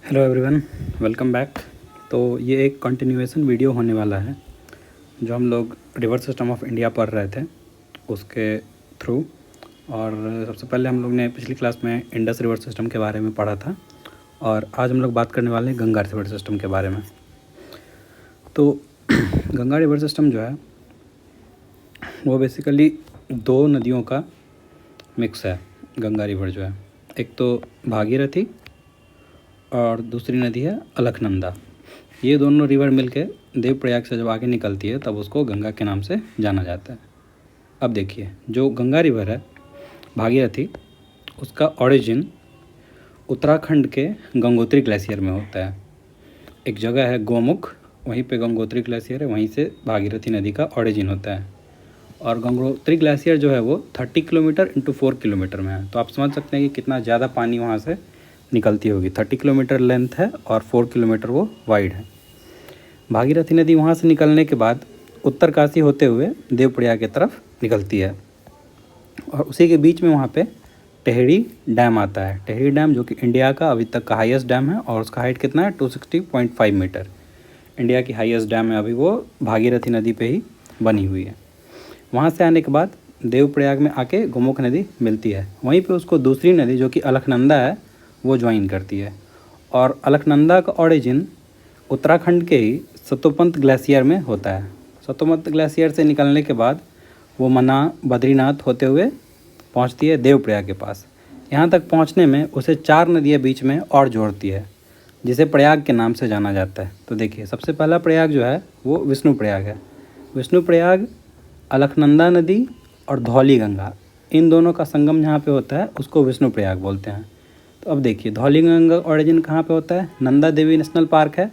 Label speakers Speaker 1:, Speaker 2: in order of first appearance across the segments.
Speaker 1: Hello everyone, welcome back. तो ये एक कंटिन्यूएशन वीडियो होने वाला है जो हम लोग रिवर सिस्टम ऑफ इंडिया पढ़ रहे थे उसके थ्रू। और सबसे पहले हम लोग ने पिछली क्लास में इंडस रिवर सिस्टम के बारे में पढ़ा था और आज हम लोग बात करने वाले हैं गंगा रिवर सिस्टम के बारे में। तो गंगा रिवर सिस्टम जो है वो बेसिकली दो नदियों का मिक्स है। गंगा रिवर जो है, एक तो भागीरथी और दूसरी नदी है अलकनंदा। ये दोनों रिवर मिलके देवप्रयाग से जब आगे निकलती है तब उसको गंगा के नाम से जाना जाता है। अब देखिए, जो गंगा रिवर है भागीरथी, उसका ओरिजिन उत्तराखंड के गंगोत्री ग्लेशियर में होता है। एक जगह है गोमुख, वहीं पे गंगोत्री ग्लेशियर है, वहीं से भागीरथी नदी का ओरिजिन होता है। और गंगोत्री ग्लेशियर जो है वो 30 किलोमीटर इंटू 4 किलोमीटर में है। तो आप समझ सकते हैं कि कितना ज़्यादा पानी वहाँ से निकलती होगी। 30 किलोमीटर लेंथ है और 4 किलोमीटर वो वाइड है। भागीरथी नदी वहाँ से निकलने के बाद उत्तरकाशी होते हुए देवप्रयाग की तरफ निकलती है और उसी के बीच में वहाँ पे टेहरी डैम आता है। टेहरी डैम जो कि इंडिया का अभी तक का हाईएस्ट डैम है और उसका हाइट कितना है 260.5 मीटर। इंडिया की हाईएस्ट डैम है, अभी वो भागीरथी नदी पे ही बनी हुई है। वहाँ से आने के बाद देवप्रयाग में आके गोमुख नदी मिलती है। वहीं पे उसको दूसरी नदी जो कि अलकनंदा है वो ज्वाइन करती है। और अलकनंदा का ओरिजिन उत्तराखंड के ही सतोपंत ग्लेशियर में होता है। सतोपंत ग्लेशियर से निकलने के बाद वो मना बद्रीनाथ होते हुए पहुंचती है देवप्रयाग के पास। यहाँ तक पहुंचने में उसे 4 नदियाँ बीच में और जोड़ती है, जिसे प्रयाग के नाम से जाना जाता है। तो देखिए, सबसे पहला प्रयाग जो है वो विष्णु प्रयाग है। विष्णु प्रयाग अलकनंदा नदी और धौली गंगा, इन दोनों का संगम जहाँ पे होता है उसको विष्णु प्रयाग बोलते हैं। तो अब देखिए, धौली गंगा ओरिजिन कहाँ पे होता है? नंदा देवी नेशनल पार्क है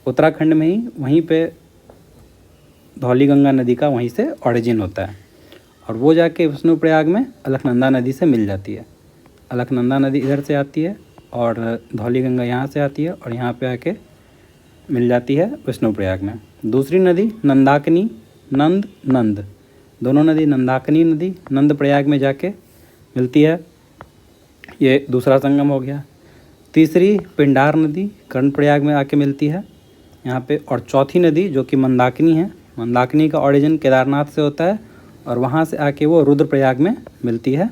Speaker 1: उत्तराखंड में ही, वहीं पे धौली गंगा नदी का वहीं से ओरिजिन होता है और वो जाके विष्णु प्रयाग में अलकनंदा नदी से मिल जाती है। अलकनंदा नदी इधर से आती है और धौली गंगा यहाँ से आती है और यहाँ पे आके मिल जाती है विष्णु प्रयाग में। दूसरी नदी नंदाकिनी, नंद, दोनों नदी नंदाकिनी नदी नंद प्रयाग में जाके मिलती है। ये दूसरा संगम हो गया। तीसरी पिंडार नदी कर्णप्रयाग में आके मिलती है यहाँ पे। और चौथी नदी जो कि मंदाकिनी है, मंदाकिनी का ओरिजिन केदारनाथ से होता है और वहाँ से आके वो रुद्रप्रयाग में मिलती है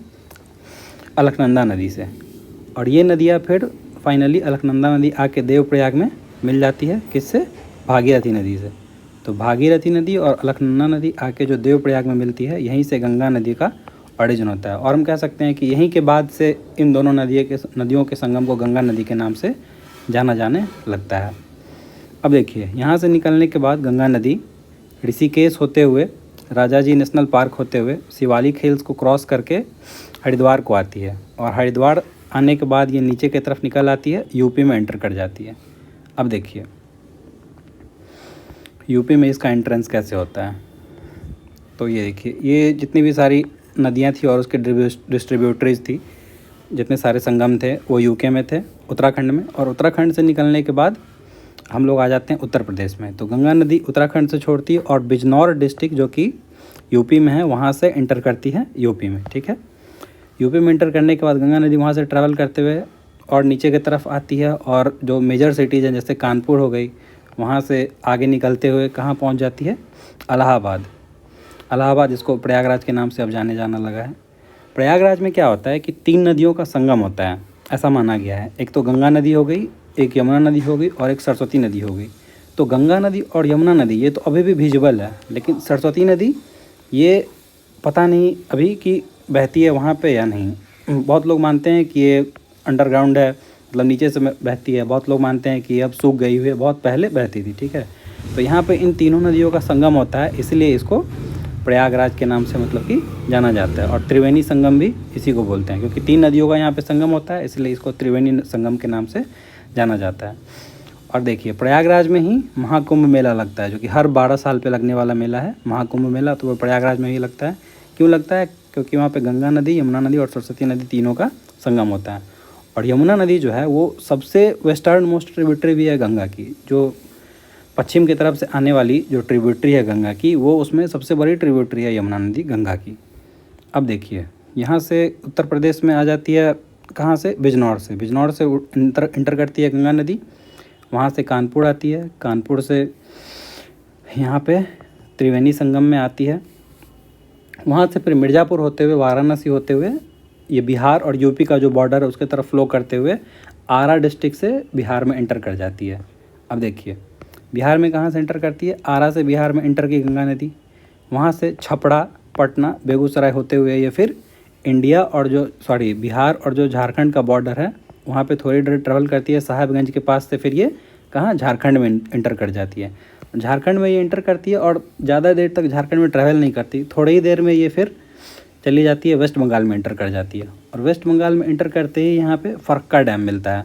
Speaker 1: अलकनंदा नदी से। और ये नदियाँ फिर फाइनली अलकनंदा नदी आके देवप्रयाग में मिल जाती है, किससे? भागीरथी नदी से। तो भागीरथी नदी और अलकनंदा नदी आके जो देवप्रयाग में मिलती है, यहीं से गंगा नदी का ओरिजिन होता है। और हम कह सकते हैं कि यहीं के बाद से इन दोनों नदियों के संगम को गंगा नदी के नाम से जाना जाने लगता है। अब देखिए, यहाँ से निकलने के बाद गंगा नदी ऋषिकेश होते हुए, राजाजी नेशनल पार्क होते हुए, शिवालिक हिल्स को क्रॉस करके हरिद्वार को आती है। और हरिद्वार आने के बाद ये नीचे की तरफ निकल आती है, यूपी में एंटर कर जाती है। अब देखिए, यूपी में इसका एंट्रेंस कैसे होता है। तो ये देखिए, ये जितनी भी सारी नदियाँ थी और उसके डिस्ट्रीब्यूटरीज थी, जितने सारे संगम थे वो यूके में थे, उत्तराखंड में। और उत्तराखंड से निकलने के बाद हम लोग आ जाते हैं उत्तर प्रदेश में। तो गंगा नदी उत्तराखंड से छोड़ती है और बिजनौर डिस्ट्रिक्ट जो कि यूपी में है, वहाँ से एंटर करती है यूपी में। ठीक है, यूपी में एंटर करने के बाद गंगा नदी वहाँ से ट्रैवल करते हुए और नीचे की तरफ आती है और जो मेजर सिटीज़ हैं जैसे कानपुर हो गई, वहाँ से आगे निकलते हुए कहाँ पहुँच जाती है? इलाहाबाद। इलाहाबाद, जिसको प्रयागराज के नाम से अब जाने जाना लगा है। प्रयागराज में क्या होता है कि 3 नदियों का संगम होता है, ऐसा माना गया है। एक तो गंगा नदी हो गई, एक यमुना नदी हो गई और एक सरस्वती नदी हो गई। तो गंगा नदी और यमुना नदी ये तो अभी भी विजिबल है, लेकिन सरस्वती नदी ये पता नहीं अभी कि बहती है वहाँ पे या नहीं। बहुत लोग मानते हैं कि ये अंडरग्राउंड है, मतलब नीचे से बहती है। बहुत लोग मानते हैं कि अब सूख गई हुई है, बहुत पहले बहती थी। ठीक है, तो यहाँ पे इन तीनों नदियों का संगम होता है, इसलिए इसको प्रयागराज के नाम से मतलब कि जाना जाता है। और त्रिवेणी संगम भी इसी को बोलते हैं, क्योंकि 3 नदियों का यहाँ पे संगम होता है, इसलिए इसको त्रिवेणी संगम के नाम से जाना जाता है। और देखिए, प्रयागराज में ही महाकुंभ मेला लगता है, जो कि हर 12 साल पे लगने वाला मेला है महाकुंभ मेला। तो वो प्रयागराज में ही लगता है। क्यों लगता है? क्योंकि वहाँ पे गंगा नदी, यमुना नदी और सरस्वती नदी तीनों का संगम होता है। और यमुना नदी जो है वो सबसे वेस्टर्न मोस्ट ट्रिब्यूटरी भी है गंगा की। जो पश्चिम की तरफ से आने वाली जो ट्रिब्यूटरी है गंगा की, वो उसमें सबसे बड़ी ट्रिब्यूटरी है यमुना नदी गंगा की। अब देखिए, यहाँ से उत्तर प्रदेश में आ जाती है कहाँ से, बिजनौर से। बिजनौर से इंटर करती है गंगा नदी, वहाँ से कानपुर आती है, कानपुर से यहाँ पे त्रिवेणी संगम में आती है, वहाँ से फिर मिर्ज़ापुर होते हुए, वाराणसी होते हुए ये बिहार और यूपी का जो बॉर्डर है उसके तरफ फ्लो करते हुए आरा डिस्ट्रिक्ट से बिहार में इंटर कर जाती है। अब देखिए बिहार में कहाँ से इंटर करती है, आरा से बिहार में इंटर की गंगा नदी, वहाँ से छपरा, पटना, बेगूसराय होते हुए ये फिर इंडिया और बिहार और जो झारखंड का बॉर्डर है वहाँ पे थोड़ी देर ट्रेवल करती है साहिबगंज के पास से, फिर ये कहाँ, झारखंड में इंटर कर जाती है। झारखंड में ये इंटर करती है और ज़्यादा देर तक झारखंड में ट्रैवल नहीं करती, थोड़ी ही देर में ये फिर चली जाती है वेस्ट बंगाल में इंटर कर जाती है। और वेस्ट बंगाल में इंटर करते ही यहाँ पे फरक्का डैम मिलता है,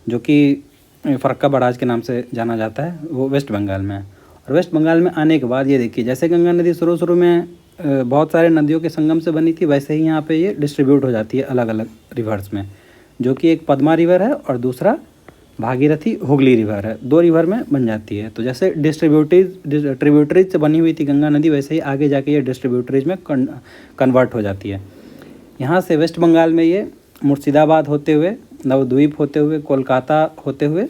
Speaker 1: जो कि फरक्का बराज के नाम से जाना जाता है, वो वेस्ट बंगाल में है। और वेस्ट बंगाल में आने के बाद ये देखिए, जैसे गंगा नदी शुरू में बहुत सारे नदियों के संगम से बनी थी, वैसे ही यहाँ पे ये डिस्ट्रीब्यूट हो जाती है अलग अलग रिवर्स में, जो कि एक पद्मा रिवर है और दूसरा भागीरथी हुगली रिवर है, 2 रिवर में बन जाती है। तो जैसे ट्रिब्यूटरीज से बनी हुई थी गंगा नदी, वैसे ही आगे जाके ये डिस्ट्रीब्यूटरीज में कन्वर्ट हो जाती है। यहाँ से वेस्ट बंगाल में ये मुर्शिदाबाद होते हुए, नवद्वीप होते हुए, कोलकाता होते हुए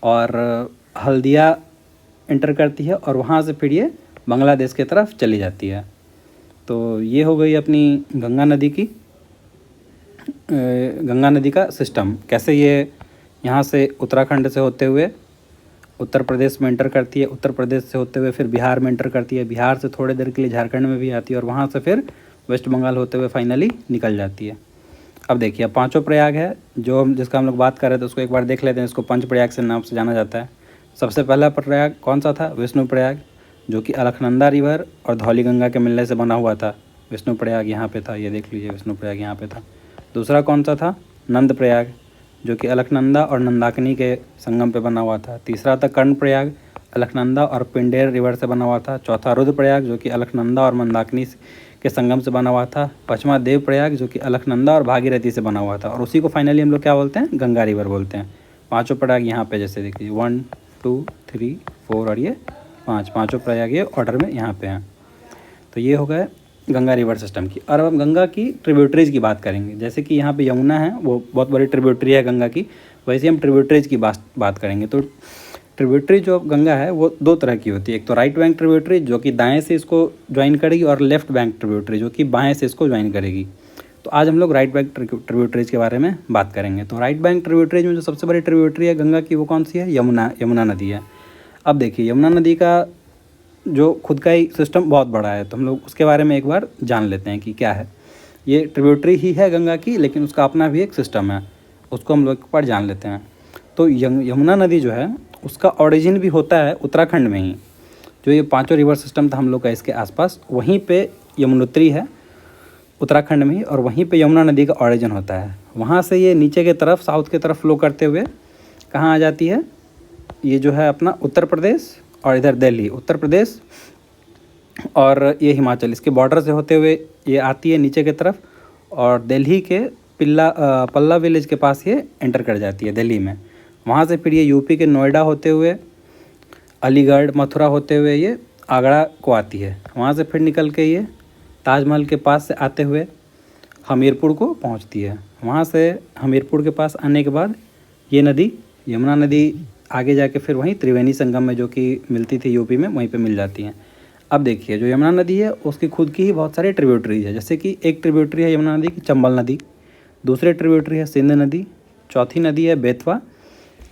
Speaker 1: और हल्दिया इंटर करती है और वहाँ से फिर ये बांग्लादेश की तरफ चली जाती है। तो ये हो गई अपनी गंगा नदी का सिस्टम, कैसे ये यहाँ से उत्तराखंड से होते हुए उत्तर प्रदेश में इंटर करती है, उत्तर प्रदेश से होते हुए फिर बिहार में इंटर करती है, बिहार से थोड़ी देर के लिए झारखंड में भी आती है और वहाँ से फिर वेस्ट बंगाल होते हुए फाइनली निकल जाती है। अब देखिए पांचों प्रयाग है जिसका हम लोग बात कर रहे थे, उसको एक बार देख लेते हैं। इसको पंच प्रयाग से नाम से जाना जाता है। सबसे पहला प्रयाग कौन सा था, विष्णु प्रयाग, जो कि अलकनंदा रिवर और धौली गंगा के मिलने से बना हुआ था। विष्णु प्रयाग यहाँ पे था, ये देख लीजिए विष्णु प्रयाग यहाँ पे था। दूसरा कौन सा था, नंद प्रयाग, जो कि अलकनंदा और नंदाकिनी के संगम पे बना हुआ था। तीसरा था कर्ण प्रयाग, अलकनंदा और पिंडेर रिवर से बना हुआ था। चौथा रुद्र प्रयाग, जो कि अलकनंदा और मंदाकिनी के संगम से बना हुआ था। पाँचवा देव प्रयाग, जो कि अलकनंदा और भागीरथी से बना हुआ था। और उसी को फाइनली हम लोग क्या बोलते हैं, गंगा रिवर बोलते हैं। पाँचों प्रयाग यहाँ पे जैसे देखिए 1 2 3 4 और ये पाँचों प्रयाग ये ऑर्डर में यहाँ पे हैं। तो ये हो गए गंगा रिवर सिस्टम की। और अब हम गंगा की ट्रिब्यूटरीज की बात करेंगे। जैसे कि यहाँ पे यमुना है, वो बहुत बड़ी ट्रिब्यूटरी है गंगा की, वैसे हम ट्रिब्यूटरीज की बात करेंगे। तो ट्रिब्यूटरी जो गंगा है वो 2 तरह की होती है। एक तो राइट बैंक ट्रिब्यूटरी, जो कि दाएं से इसको ज्वाइन करेगी, और लेफ्ट बैंक ट्रिब्यूटरी, जो कि बाएं से इसको ज्वाइन करेगी। तो आज हम लोग राइट बैंक ट्रिब्यूटरीज के बारे में बात करेंगे। तो राइट बैंक ट्रिब्यूटरीज में जो सबसे बड़ी ट्रिब्यूटरी है गंगा की, वो कौन सी है, यमुना नदी है। अब देखिए यमुना नदी का जो खुद का ही सिस्टम बहुत बड़ा है, तो हम लोग उसके बारे में एक बार जान लेते हैं कि क्या है। ये ट्रिब्यूटरी ही है गंगा की, लेकिन उसका अपना भी एक सिस्टम है, उसको हम लोग एक बार जान लेते हैं। तो यमुना नदी जो है उसका ओरिजिन भी होता है उत्तराखंड में ही। जो ये पांचों रिवर सिस्टम था हम लोग का इसके आसपास, वहीं पे यमुनोत्री है उत्तराखंड में ही, और वहीं पे यमुना नदी का ओरिजिन होता है। वहाँ से ये नीचे के तरफ साउथ के तरफ फ्लो करते हुए कहाँ आ जाती है, ये जो है अपना उत्तर प्रदेश, और इधर दिल्ली, उत्तर प्रदेश और ये हिमाचल, इसके बॉर्डर से होते हुए ये आती है नीचे की तरफ, और दिल्ली के पल्ला विलेज के पास ये एंटर कर जाती है दिल्ली में। वहाँ से फिर ये यूपी के नोएडा होते हुए, अलीगढ़, मथुरा होते हुए ये आगरा को आती है। वहाँ से फिर निकल के ये ताजमहल के पास से आते हुए हमीरपुर को पहुँचती है। वहाँ से हमीरपुर के पास आने के बाद ये नदी, यमुना नदी, आगे जाके फिर वहीं त्रिवेणी संगम में, जो कि मिलती थी यूपी में, वहीं पे मिल जाती हैं। अब देखिए जो यमुना नदी है उसकी खुद की ही बहुत सारी ट्रिब्यूटरीज है। जैसे कि एक ट्रिब्यूटरी है यमुना नदी की चंबल नदी, दूसरी ट्रिब्यूटरी है सिंध नदी, चौथी नदी है बेतवा।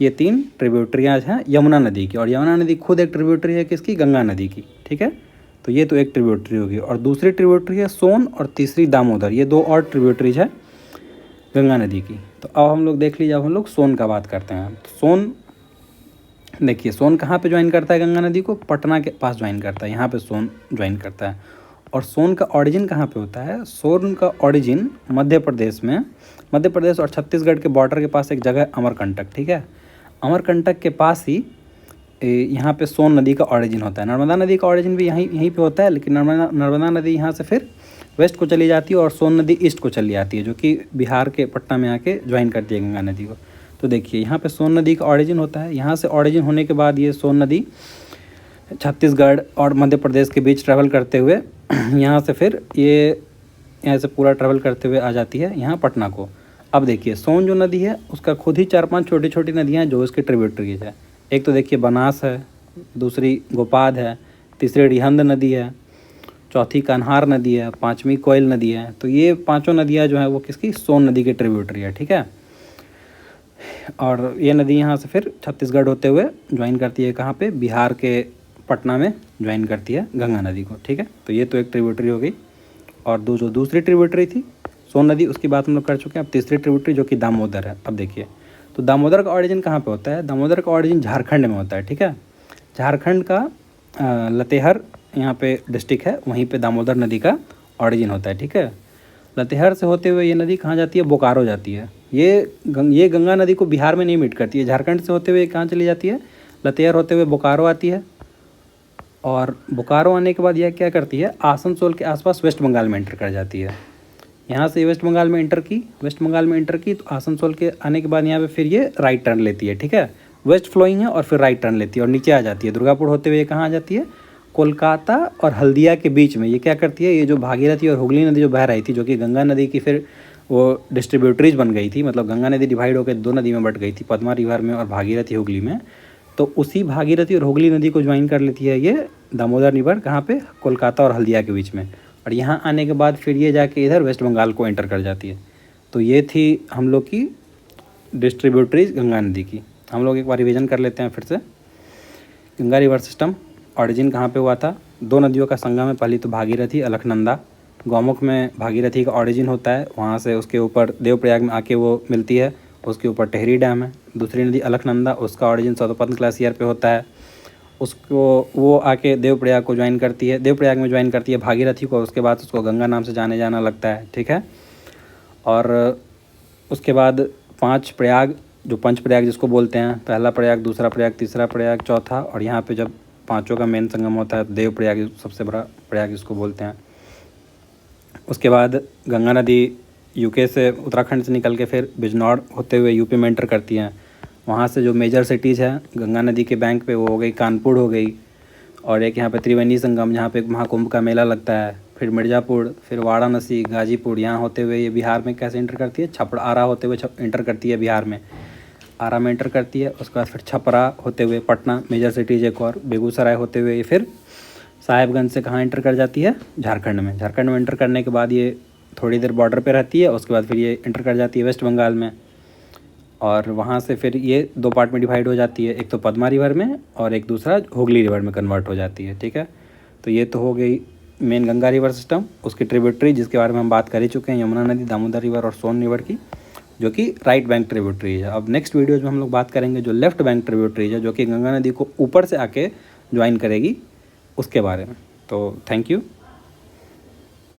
Speaker 1: ये 3 ट्रिब्यूटरियाँ हैं यमुना नदी की। और यमुना नदी खुद एक ट्रिब्यूटरी है किसकी, गंगा नदी की, ठीक है। तो ये तो एक ट्रिब्यूटरी होगी, और दूसरी ट्रिब्यूटरी है सोन, और तीसरी दामोदर। ये 2 और ट्रिब्यूटरीज है गंगा नदी की। तो अब हम लोग देख लीजिए, अब हम लोग सोन का बात करते हैं। सोन देखिए, सोन कहाँ पे ज्वाइन करता है गंगा नदी को, पटना के पास ज्वाइन करता है, यहाँ पे सोन ज्वाइन करता है। और सोन का ओरिजिन कहाँ पे होता है, सोन का ओरिजिन मध्य प्रदेश में, मध्य प्रदेश और छत्तीसगढ़ के बॉर्डर के पास एक जगह है अमरकंटक, ठीक है। अमरकंटक के पास ही यहाँ पे सोन नदी का ओरिजिन होता है। नर्मदा नदी का ओरिजिन भी यहीं पे होता है, लेकिन नर्मदा नदी यहाँ से फिर वेस्ट को चली जाती है और सोन नदी ईस्ट को चली जाती है, जो कि बिहार के पटना में आके ज्वाइन करती है गंगा नदी को। तो देखिए यहाँ पे सोन नदी का ओरिजिन होता है। यहाँ से ओरिजिन होने के बाद ये सोन नदी छत्तीसगढ़ और मध्य प्रदेश के बीच ट्रैवल करते हुए यहाँ से फिर ये यहाँ से पूरा ट्रैवल करते हुए आ जाती है यहाँ पटना को। अब देखिए सोन जो नदी है उसका खुद ही 4-5 छोटी छोटी नदियाँ हैं जो इसके ट्रिब्यूटरीज है। एक तो देखिए बनास है, दूसरी गोपाद है, तीसरी रिहंद नदी है, चौथी कन्हार नदी है, पांचवी कोयल नदी है। तो ये पांचों नदियाँ जो हैं वो किसकी, सोन नदी की ट्रिब्यूटरी है, ठीक है। और ये नदी यहाँ से फिर छत्तीसगढ़ होते हुए ज्वाइन करती है कहाँ पे, बिहार के पटना में ज्वाइन करती है गंगा नदी को, ठीक है। तो ये तो एक ट्रिब्यूटरी हो गई। और जो दूसरी ट्रिब्यूटरी थी सोन नदी, उसकी बात हम लोग कर चुके हैं। अब तीसरी ट्रिब्यूटरी जो कि दामोदर है। अब देखिए तो दामोदर का ऑरिजिन कहाँ पे होता है, दामोदर का ऑरिजिन झारखंड में होता है, ठीक है। झारखंड का लतेहर यहाँ पे डिस्ट्रिक्ट है, वहीं पे दामोदर नदी का ऑरिजिन होता है, ठीक है। लतेहर से होते हुए ये नदी कहाँ जाती है, बोकारो जाती है। ये गंगा नदी को बिहार में नहीं मीट करती है, झारखंड से होते हुए कहाँ चली जाती है, लतेहर होते हुए बोकारो आती है। और बोकारो आने के बाद यह क्या करती है, आसनसोल के आसपास वेस्ट बंगाल में एंटर कर जाती है। यहाँ से वेस्ट बंगाल में एंटर की तो आसनसोल के आने के बाद यहाँ पे फिर ये राइट टर्न लेती है, ठीक है। वेस्ट फ्लोइंग है और फिर राइट टर्न लेती है और नीचे आ जाती है दुर्गापुर होते हुए कहाँ आ जाती है, कोलकाता और हल्दिया के बीच में। ये क्या करती है, ये जो भागीरथी और हुगली नदी जो बह रही थी, जो कि गंगा नदी की फिर वो डिस्ट्रीब्यूटरीज बन गई थी, मतलब गंगा नदी डिवाइड होकर 2 नदी में बट गई थी, पद्मा रिवर में और भागीरथी हुगली में। तो उसी भागीरथी और हुगली नदी को ज्वाइन कर लेती है ये दामोदर रिवर, कहाँ पे, कोलकाता और हल्दिया के बीच में। और यहाँ आने के बाद फिर ये जाके इधर वेस्ट बंगाल को एंटर कर जाती है। तो ये थी हम लोग की डिस्ट्रीब्यूटरीज गंगा नदी की। हम लोग एक बार रिवीजन कर लेते हैं फिर से। गंगा रिवर सिस्टम ऑरिजिन कहाँ पे हुआ था, 2 नदियों का संगम है, पहली तो भागीरथी अलकनंदा। गौमुख में भागीरथी का ऑरिजिन होता है, वहाँ से उसके ऊपर देवप्रयाग में आके वो मिलती है, उसके ऊपर टेहरी डैम है। दूसरी नदी अलकनंदा, उसका ऑरिजिन सतोपंथ ग्लेशियर पे होता है, उसको वो आके देवप्रयाग को ज्वाइन करती है, देवप्रयाग में ज्वाइन करती है भागीरथी को, उसके बाद उसको गंगा नाम से जाने जाना लगता है, ठीक है। और उसके बाद 5 प्रयाग, जो पंच प्रयाग जिसको बोलते हैं, पहला प्रयाग, दूसरा प्रयाग, तीसरा प्रयाग, चौथा, और यहाँ पे जब पांचों का मेन संगम होता है देव प्रयाग सबसे बड़ा प्रयाग जिसको बोलते हैं। उसके बाद गंगा नदी यूके से, उत्तराखंड से निकल के फिर बिजनौर होते हुए यूपी में एंटर करती हैं। वहाँ से जो मेजर सिटीज़ हैं गंगा नदी के बैंक पे, वो हो गई कानपुर हो गई, और एक यहाँ पे त्रिवेणी संगम जहाँ पे महाकुंभ का मेला लगता है, फिर मिर्ज़ापुर, फिर वाराणसी, गाजीपुर, यहाँ होते हुए ये बिहार में कैसे एंटर करती है, छपरा होते हुए एंटर करती है बिहार में, आरा में एंटर करती है। उसके बाद फिर छपरा होते हुए पटना मेजर सिटीज़ एक और, बेगूसराय होते हुए ये फिर साहेबगंज से कहाँ एंटर कर जाती है, झारखंड में। झारखंड में एंटर करने के बाद ये थोड़ी देर बॉर्डर पे रहती है, उसके बाद फिर ये एंटर कर जाती है वेस्ट बंगाल में, और वहाँ से फिर ये 2 पार्ट में डिवाइड हो जाती है, एक तो पद्मा रिवर में और एक दूसरा हुगली रिवर में कन्वर्ट हो जाती है, ठीक है। तो ये तो हो गई मेन गंगा रिवर सिस्टम, उसकी ट्रिब्यूटरी जिसके बारे में हम बात कर ही चुके हैं, यमुना नदी, दामोदर रिवर और सोन रिवर की, जो कि राइट बैंक ट्रिब्यूटरी है। अब नेक्स्ट वीडियो में हम लोग बात करेंगे जो लेफ्ट बैंक ट्रिब्यूटरी है, जो कि गंगा नदी को ऊपर से आके ज्वाइन करेगी, उसके बारे में। तो थैंक यू।